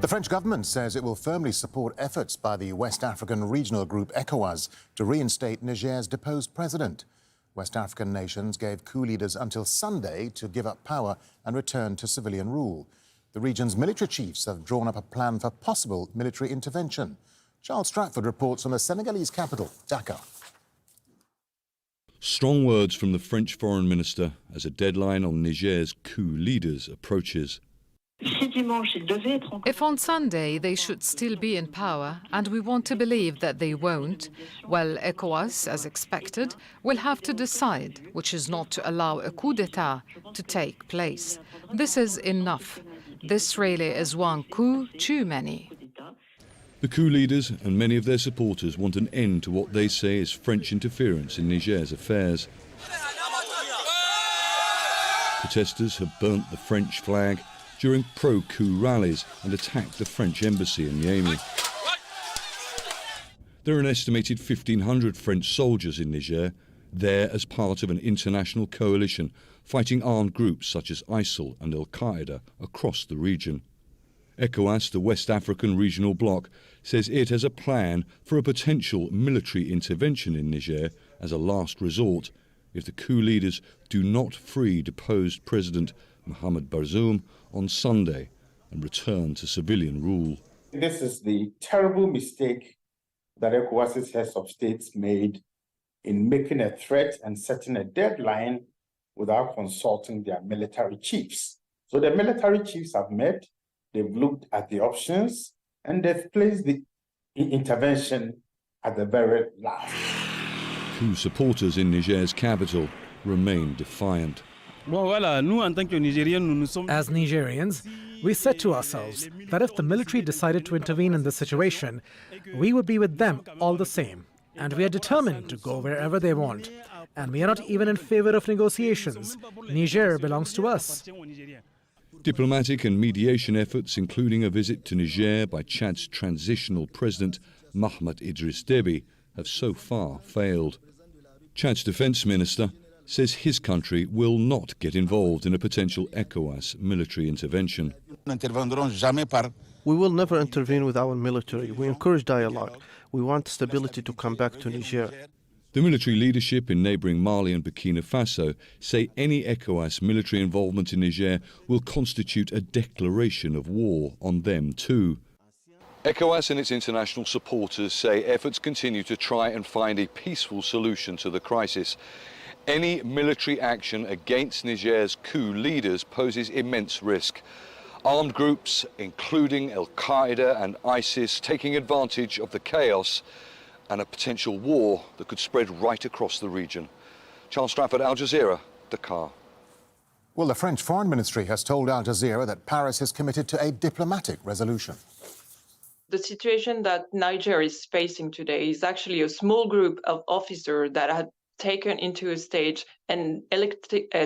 The French government says it will firmly support efforts by the West African regional group ECOWAS to reinstate Niger's deposed president. West African nations gave coup leaders until Sunday to give up power and return to civilian rule. The region's military chiefs have drawn up a plan for possible military intervention. Charles Stratford reports from the Senegalese capital, Dakar. Strong words from the French foreign minister as a deadline on Niger's coup leaders approaches. If on Sunday they should still be in power, and we want to believe that they won't, well, ECOWAS, as expected, will have to decide, which is not to allow a coup d'etat to take place. This is enough. This really is one coup too many. The coup leaders and many of their supporters want an end to what they say is French interference in Niger's affairs. Protesters have burnt the French flag during pro-coup rallies and attacked the French embassy in Niamey. There are an estimated 1,500 French soldiers in Niger, there as part of an international coalition fighting armed groups such as ISIL and Al-Qaeda across the region. ECOWAS, the West African regional bloc, says it has a plan for a potential military intervention in Niger as a last resort if the coup leaders do not free deposed President Mohamed Bazoum on Sunday and return to civilian rule. This is the terrible mistake that ECOWAS's heads of states made in making a threat and setting a deadline without consulting their military chiefs. So the military chiefs have met, they've looked at the options, and they've placed the intervention at the very last. Coup supporters in Niger's capital remain defiant. As Nigerians, we said to ourselves that if the military decided to intervene in this situation, we would be with them all the same. And we are determined to go wherever they want. And we are not even in favor of negotiations. Niger belongs to us. Diplomatic and mediation efforts, including a visit to Niger by Chad's transitional president Mohamed Idriss Déby, have so far failed. Chad's defense minister says his country will not get involved in a potential ECOWAS military intervention. We will never intervene with our military. We encourage dialogue. We want stability to come back to Niger. The military leadership in neighbouring Mali and Burkina Faso say any ECOWAS military involvement in Niger will constitute a declaration of war on them too. ECOWAS and its international supporters say efforts continue to try and find a peaceful solution to the crisis. Any military action against Niger's coup leaders poses immense risk. Armed groups, including Al-Qaeda and ISIS, taking advantage of the chaos and a potential war that could spread right across the region. Charles Stratford, Al Jazeera, Dakar. Well, the French Foreign Ministry has told Al Jazeera that Paris is committed to a diplomatic resolution. The situation that Niger is facing today is actually a small group of officers that had taken into a stage and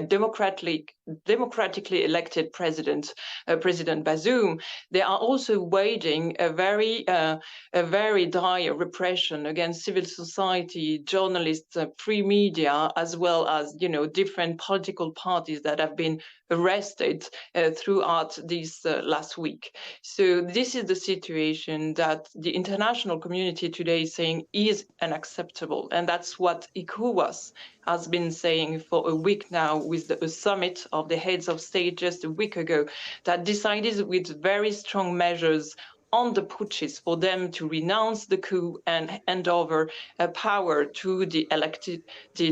democratically elected president, President Bazoum. They are also waging a very dire repression against civil society, journalists, free media, as well as different political parties that have been arrested throughout this last week. So this is the situation that the international community today is saying is unacceptable, and that's what ECOWAS has been saying for a week now, with a summit of the heads of state just a week ago that decided with very strong measures on the putschists for them to renounce the coup and hand over power to the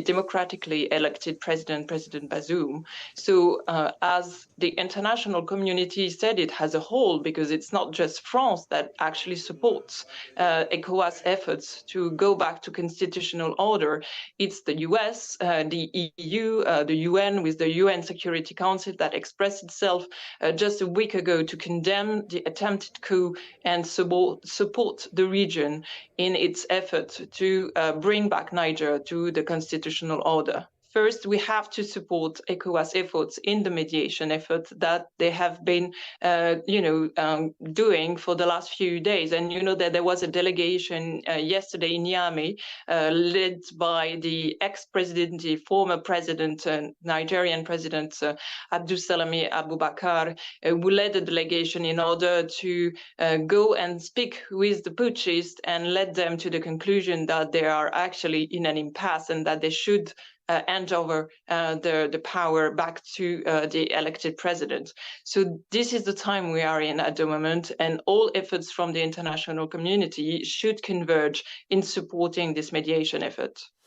democratically elected President Bazoum. So as the international community said it as a whole, because it's not just France that actually supports ECOWAS efforts to go back to constitutional order, it's the US, the EU, the UN with the UN Security Council that expressed itself just a week ago to condemn the attempted coup and support the region in its effort to bring back Niger to the constitutional order. First, we have to support ECOWAS efforts in the mediation effort that they have been, doing for the last few days. And you know that there was a delegation yesterday in Niamey, led by the ex-president, the former president, Nigerian president Abdulsalami Abubakar, who led the delegation in order to go and speak with the putschists and led them to the conclusion that they are actually in an impasse and that they should hand over the power back to the elected president. So this is the time we are in at the moment, and all efforts from the international community should converge in supporting this mediation effort.